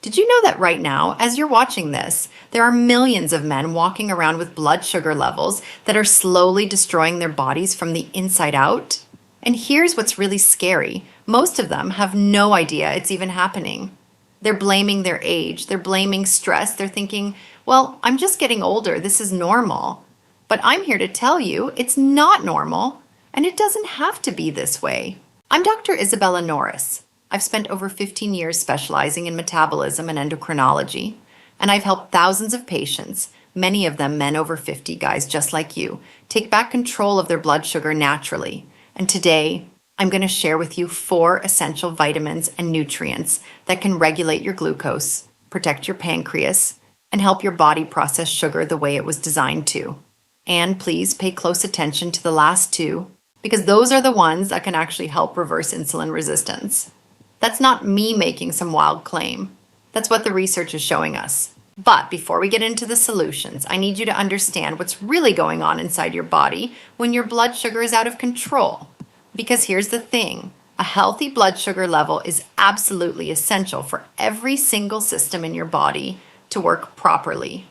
Did you know that right now, as you're watching this, there are millions of men walking around with blood sugar levels that are slowly destroying their bodies from the inside out? And here's what's really scary. Most of them have no idea it's even happening. They're blaming their age, they're blaming stress, they're thinking, well, I'm just getting older, this is normal. But I'm here to tell you it's not normal, and it doesn't have to be this way. I'm Dr. Isabella Norris. I've spent over 15 years specializing in metabolism and endocrinology, and I've helped thousands of patients, many of them men over 50, guys just like you, take back control of their blood sugar naturally. And today, I'm going to share with you 4 essential vitamins and nutrients that can regulate your glucose, protect your pancreas, and help your body process sugar the way it was designed to. And please pay close attention to the last 2, because those are the ones that can actually help reverse insulin resistance. That's not me making some wild claim. That's what the research is showing us. But before we get into the solutions, I need you to understand what's really going on inside your body when your blood sugar is out of control. Because here's the thing, a healthy blood sugar level is absolutely essential for every single system in your body to work properly.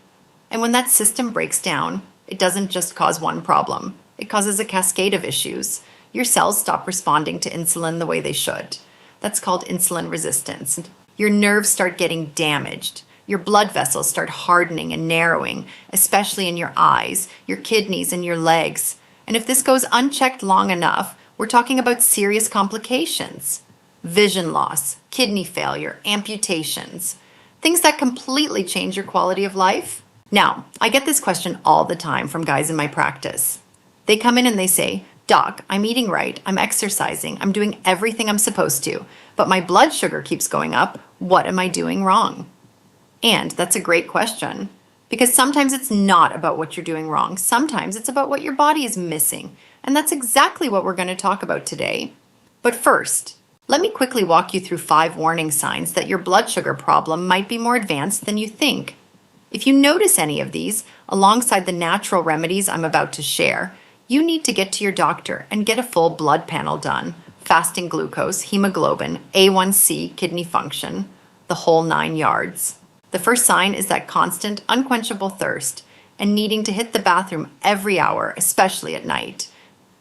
And when that system breaks down, it doesn't just cause one problem. It causes a cascade of issues. Your cells stop responding to insulin the way they should. That's called insulin resistance. Your nerves start getting damaged. Your blood vessels start hardening and narrowing, especially in your eyes, your kidneys, and your legs. And if this goes unchecked long enough, we're talking about serious complications. Vision loss, kidney failure, amputations. Things that completely change your quality of life. Now, I get this question all the time from guys in my practice. They come in and they say, Doc, I'm eating right, I'm exercising, I'm doing everything I'm supposed to, but my blood sugar keeps going up. What am I doing wrong? And that's a great question, because sometimes it's not about what you're doing wrong. Sometimes it's about what your body is missing. And that's exactly what we're going to talk about today. But first, let me quickly walk you through 5 warning signs that your blood sugar problem might be more advanced than you think. If you notice any of these, alongside the natural remedies I'm about to share, you need to get to your doctor and get a full blood panel done. Fasting glucose, hemoglobin, A1C, kidney function, the whole 9 yards. The first sign is that constant, unquenchable thirst and needing to hit the bathroom every hour, especially at night.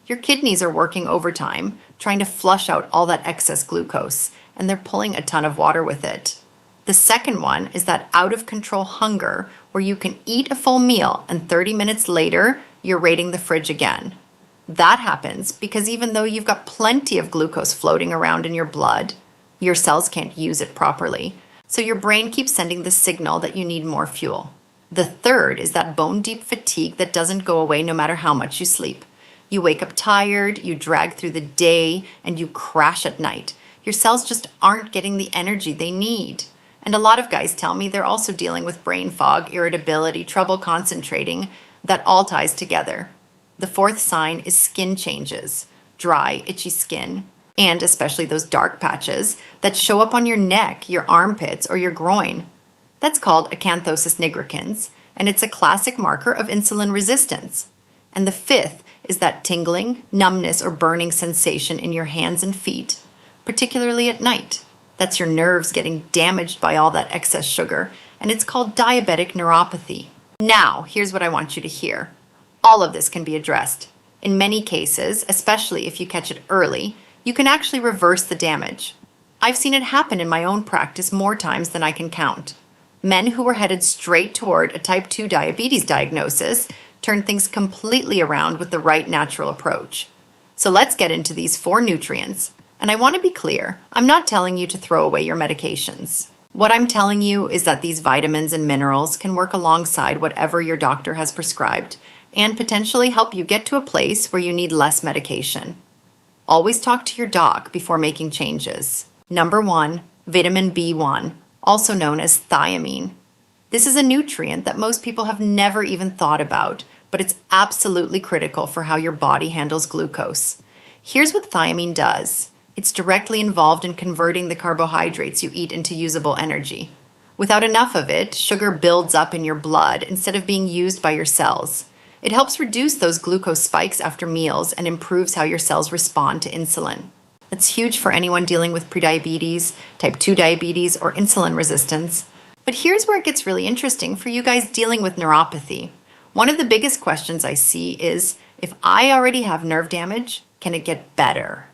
Your kidneys are working overtime, trying to flush out all that excess glucose, and they're pulling a ton of water with it. The second one is that out-of-control hunger, where you can eat a full meal and 30 minutes later, you're raiding the fridge again. That happens because even though you've got plenty of glucose floating around in your blood, your cells can't use it properly. So your brain keeps sending the signal that you need more fuel. The third is that bone-deep fatigue that doesn't go away no matter how much you sleep. You wake up tired, you drag through the day, and you crash at night. Your cells just aren't getting the energy they need. And a lot of guys tell me they're also dealing with brain fog, irritability, trouble concentrating. That all ties together. The fourth sign is skin changes, dry, itchy skin, and especially those dark patches that show up on your neck, your armpits, or your groin. That's called acanthosis nigricans, and it's a classic marker of insulin resistance. And the fifth is that tingling, numbness, or burning sensation in your hands and feet, particularly at night. That's your nerves getting damaged by all that excess sugar, and it's called diabetic neuropathy. Now, here's what I want you to hear. All of this can be addressed. In many cases, especially if you catch it early, you can actually reverse the damage. I've seen it happen in my own practice more times than I can count. Men who were headed straight toward a type 2 diabetes diagnosis turned things completely around with the right natural approach. So let's get into these 4 nutrients. And I want to be clear, I'm not telling you to throw away your medications. What I'm telling you is that these vitamins and minerals can work alongside whatever your doctor has prescribed and potentially help you get to a place where you need less medication. Always talk to your doc before making changes. Number 1, vitamin B1, also known as thiamine. This is a nutrient that most people have never even thought about, but it's absolutely critical for how your body handles glucose. Here's what thiamine does. It's directly involved in converting the carbohydrates you eat into usable energy. Without enough of it, sugar builds up in your blood instead of being used by your cells. It helps reduce those glucose spikes after meals and improves how your cells respond to insulin. That's huge for anyone dealing with prediabetes, type 2 diabetes, or insulin resistance. But here's where it gets really interesting for you guys dealing with neuropathy. One of the biggest questions I see is, if I already have nerve damage, can it get better?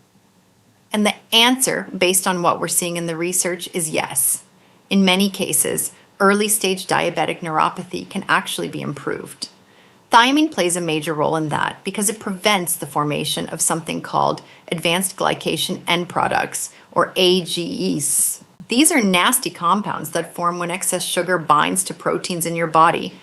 And the answer, based on what we're seeing in the research, is yes. In many cases, early stage diabetic neuropathy can actually be improved. Thiamine plays a major role in that because it prevents the formation of something called advanced glycation end products, or AGEs. These are nasty compounds that form when excess sugar binds to proteins in your body,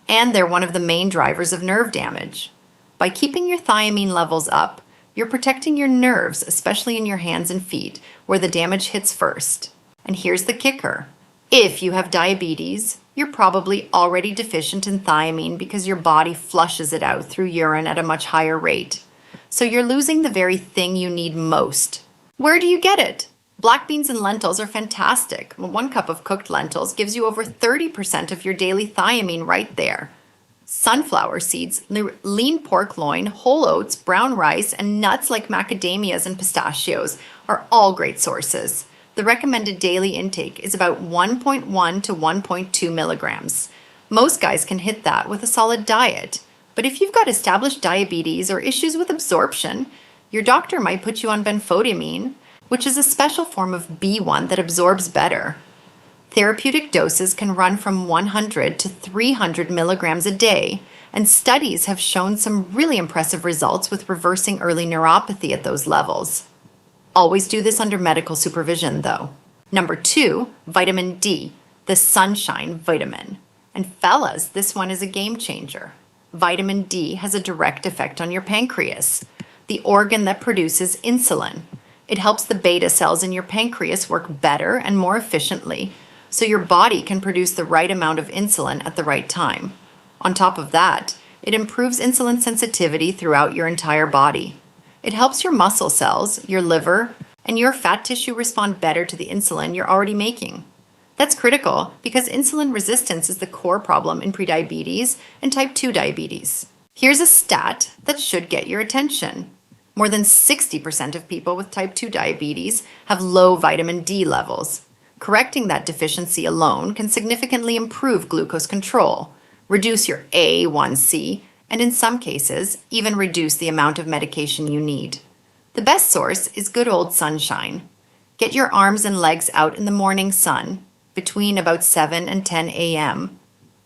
and they're one of the main drivers of nerve damage. By keeping your thiamine levels up, you're protecting your nerves, especially in your hands and feet, where the damage hits first. And here's the kicker. If you have diabetes, you're probably already deficient in thiamine because your body flushes it out through urine at a much higher rate. So you're losing the very thing you need most. Where do you get it? Black beans and lentils are fantastic. 1 cup of cooked lentils gives you over 30% of your daily thiamine right there. Sunflower seeds, lean pork loin, whole oats, brown rice, and nuts like macadamias and pistachios are all great sources. The recommended daily intake is about 1.1 to 1.2 milligrams. Most guys can hit that with a solid diet. But if you've got established diabetes or issues with absorption, your doctor might put you on benfotiamine, which is a special form of B1 that absorbs better. Therapeutic doses can run from 100 to 300 milligrams a day, and studies have shown some really impressive results with reversing early neuropathy at those levels. Always do this under medical supervision, though. Number 2, vitamin D, the sunshine vitamin. And fellas, this one is a game changer. Vitamin D has a direct effect on your pancreas, the organ that produces insulin. It helps the beta cells in your pancreas work better and more efficiently, so your body can produce the right amount of insulin at the right time. On top of that, it improves insulin sensitivity throughout your entire body. It helps your muscle cells, your liver, and your fat tissue respond better to the insulin you're already making. That's critical because insulin resistance is the core problem in prediabetes and type 2 diabetes. Here's a stat that should get your attention. More than 60% of people with type 2 diabetes have low vitamin D levels. Correcting that deficiency alone can significantly improve glucose control, reduce your A1C, and in some cases, even reduce the amount of medication you need. The best source is good old sunshine. Get your arms and legs out in the morning sun, between about 7 and 10 a.m.,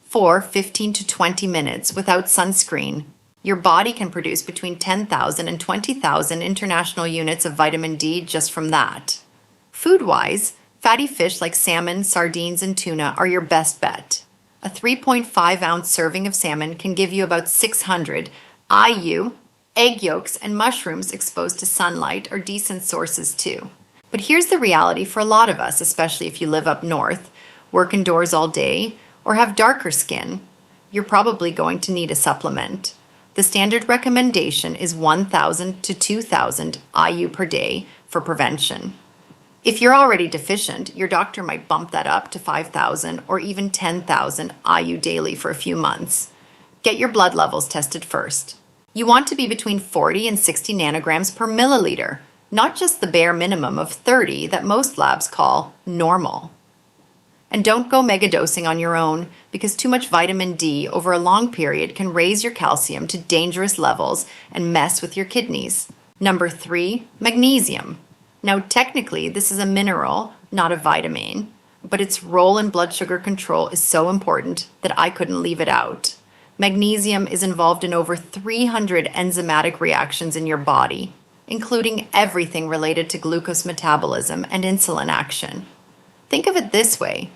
for 15 to 20 minutes without sunscreen. Your body can produce between 10,000 and 20,000 international units of vitamin D just from that. Food-wise, fatty fish like salmon, sardines, and tuna are your best bet. A 3.5-ounce serving of salmon can give you about 600 IU. Egg yolks and mushrooms exposed to sunlight are decent sources too. But here's the reality for a lot of us, especially if you live up north, work indoors all day, or have darker skin. You're probably going to need a supplement. The standard recommendation is 1,000 to 2,000 IU per day for prevention. If you're already deficient, your doctor might bump that up to 5,000 or even 10,000 IU daily for a few months. Get your blood levels tested first. You want to be between 40 and 60 nanograms per milliliter, not just the bare minimum of 30 that most labs call normal. And don't go megadosing on your own because too much vitamin D over a long period can raise your calcium to dangerous levels and mess with your kidneys. Number 3, magnesium. Now, technically, this is a mineral, not a vitamin, but its role in blood sugar control is so important that I couldn't leave it out. Magnesium is involved in over 300 enzymatic reactions in your body, including everything related to glucose metabolism and insulin action. Think of it this way.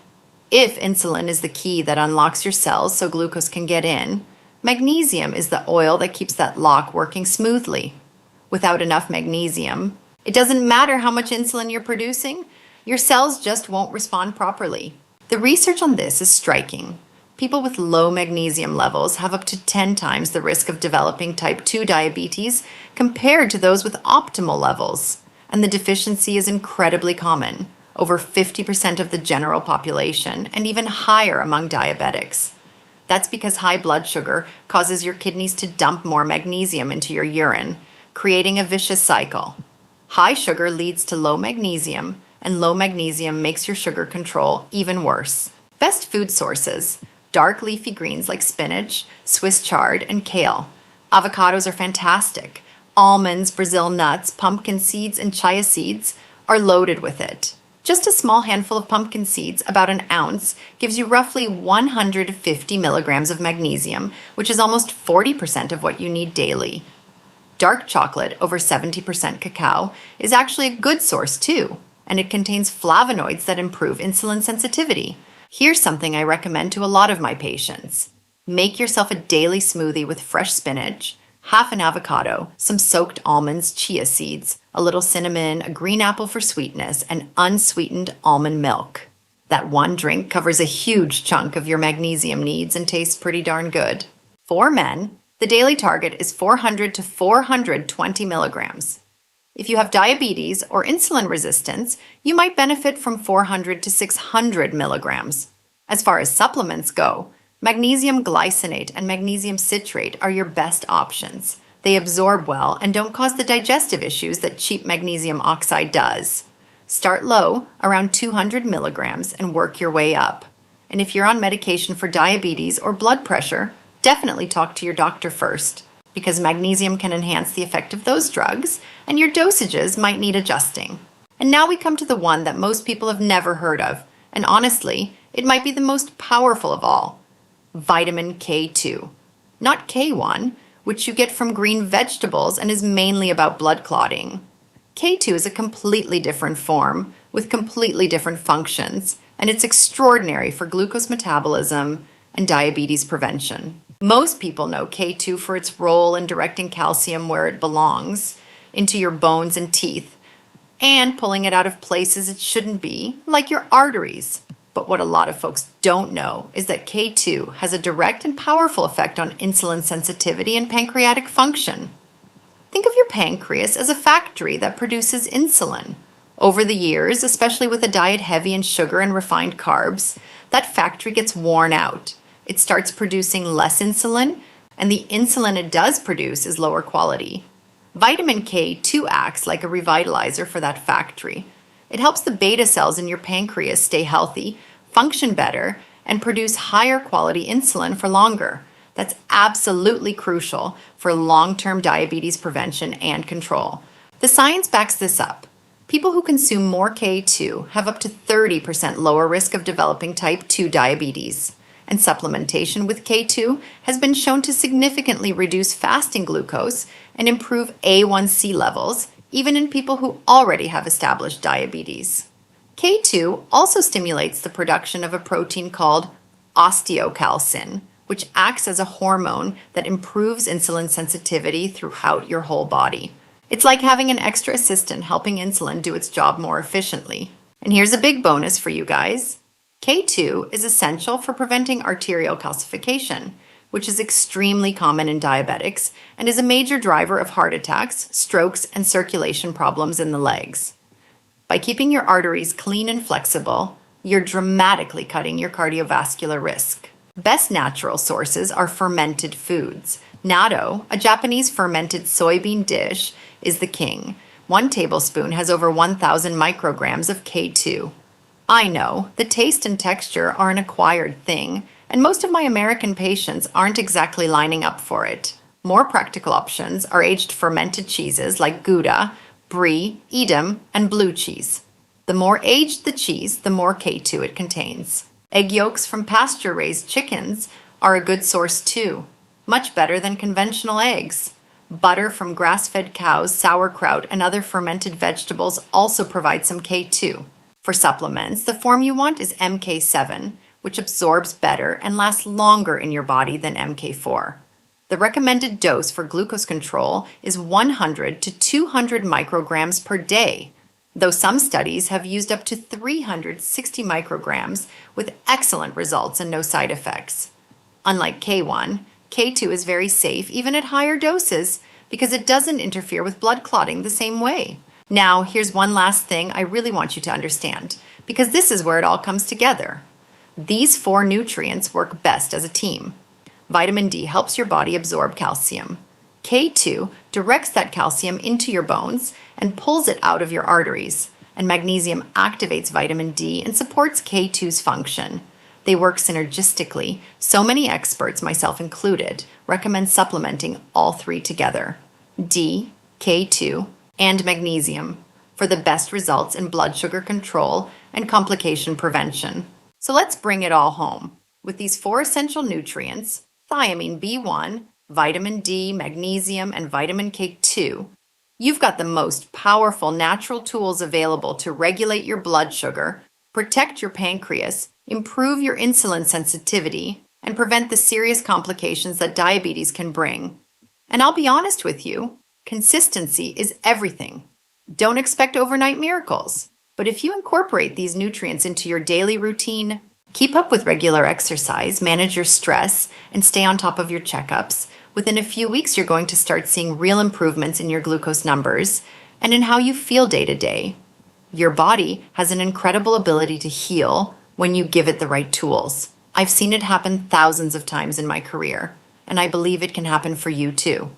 If insulin is the key that unlocks your cells so glucose can get in, magnesium is the oil that keeps that lock working smoothly. Without enough magnesium, it doesn't matter how much insulin you're producing, your cells just won't respond properly. The research on this is striking. People with low magnesium levels have up to 10 times the risk of developing type 2 diabetes compared to those with optimal levels. And the deficiency is incredibly common, over 50% of the general population, and even higher among diabetics. That's because high blood sugar causes your kidneys to dump more magnesium into your urine, creating a vicious cycle. High sugar leads to low magnesium, and low magnesium makes your sugar control even worse. Best food sources: dark leafy greens like spinach, Swiss chard, and kale. Avocados are fantastic. Almonds, Brazil nuts, pumpkin seeds, and chia seeds are loaded with it. Just a small handful of pumpkin seeds, about an ounce, gives you roughly 150 milligrams of magnesium, which is almost 40% of what you need daily. Dark chocolate, over 70% cacao, is actually a good source too, and it contains flavonoids that improve insulin sensitivity. Here's something I recommend to a lot of my patients. Make yourself a daily smoothie with fresh spinach, half an avocado, some soaked almonds, chia seeds, a little cinnamon, a green apple for sweetness, and unsweetened almond milk. That one drink covers a huge chunk of your magnesium needs and tastes pretty darn good. For men, the daily target is 400 to 420 milligrams. If you have diabetes or insulin resistance, you might benefit from 400 to 600 milligrams. As far as supplements go, magnesium glycinate and magnesium citrate are your best options. They absorb well and don't cause the digestive issues that cheap magnesium oxide does. Start low, around 200 milligrams, and work your way up. And if you're on medication for diabetes or blood pressure, definitely talk to your doctor first, because magnesium can enhance the effect of those drugs, and your dosages might need adjusting. And now we come to the one that most people have never heard of, and honestly, it might be the most powerful of all: vitamin K2. Not K1, which you get from green vegetables and is mainly about blood clotting. K2 is a completely different form, with completely different functions, and it's extraordinary for glucose metabolism and diabetes prevention. Most people know K2 for its role in directing calcium where it belongs, into your bones and teeth, and pulling it out of places it shouldn't be, like your arteries. But what a lot of folks don't know is that K2 has a direct and powerful effect on insulin sensitivity and pancreatic function. Think of your pancreas as a factory that produces insulin. Over the years, especially with a diet heavy in sugar and refined carbs, that factory gets worn out. It starts producing less insulin, and the insulin it does produce is lower quality. Vitamin K2 acts like a revitalizer for that factory. It helps the beta cells in your pancreas stay healthy, function better, and produce higher quality insulin for longer. That's absolutely crucial for long-term diabetes prevention and control. The science backs this up. People who consume more K2 have up to 30% lower risk of developing type 2 diabetes. And supplementation with K2 has been shown to significantly reduce fasting glucose and improve A1C levels, even in people who already have established diabetes. K2 also stimulates the production of a protein called osteocalcin, which acts as a hormone that improves insulin sensitivity throughout your whole body. It's like having an extra assistant helping insulin do its job more efficiently. And here's a big bonus for you guys. K2 is essential for preventing arterial calcification, which is extremely common in diabetics and is a major driver of heart attacks, strokes, and circulation problems in the legs. By keeping your arteries clean and flexible, you're dramatically cutting your cardiovascular risk. Best natural sources are fermented foods. Natto, a Japanese fermented soybean dish, is the king. 1 tablespoon has over 1,000 micrograms of K2. I know, the taste and texture are an acquired thing, and most of my American patients aren't exactly lining up for it. More practical options are aged fermented cheeses like Gouda, Brie, Edam, and blue cheese. The more aged the cheese, the more K2 it contains. Egg yolks from pasture-raised chickens are a good source too, much better than conventional eggs. Butter from grass-fed cows, sauerkraut, and other fermented vegetables also provide some K2. For supplements, the form you want is MK7, which absorbs better and lasts longer in your body than MK4. The recommended dose for glucose control is 100 to 200 micrograms per day, though some studies have used up to 360 micrograms with excellent results and no side effects. Unlike K1, K2 is very safe even at higher doses because it doesn't interfere with blood clotting the same way. Now, here's one last thing I really want you to understand, because this is where it all comes together. These 4 nutrients work best as a team. Vitamin D helps your body absorb calcium. K2 directs that calcium into your bones and pulls it out of your arteries. And magnesium activates vitamin D and supports K2's function. They work synergistically. So many experts, myself included, recommend supplementing all three together: D, K2, and magnesium for the best results in blood sugar control and complication prevention. So let's bring it all home. With these four essential nutrients, thiamine B1, vitamin D, magnesium, and vitamin K2, you've got the most powerful natural tools available to regulate your blood sugar, protect your pancreas, improve your insulin sensitivity, and prevent the serious complications that diabetes can bring. And I'll be honest with you, consistency is everything. Don't expect overnight miracles. But if you incorporate these nutrients into your daily routine, keep up with regular exercise, manage your stress, and stay on top of your checkups, within a few weeks you're going to start seeing real improvements in your glucose numbers and in how you feel day to day. Your body has an incredible ability to heal when you give it the right tools. I've seen it happen thousands of times in my career, and I believe it can happen for you too.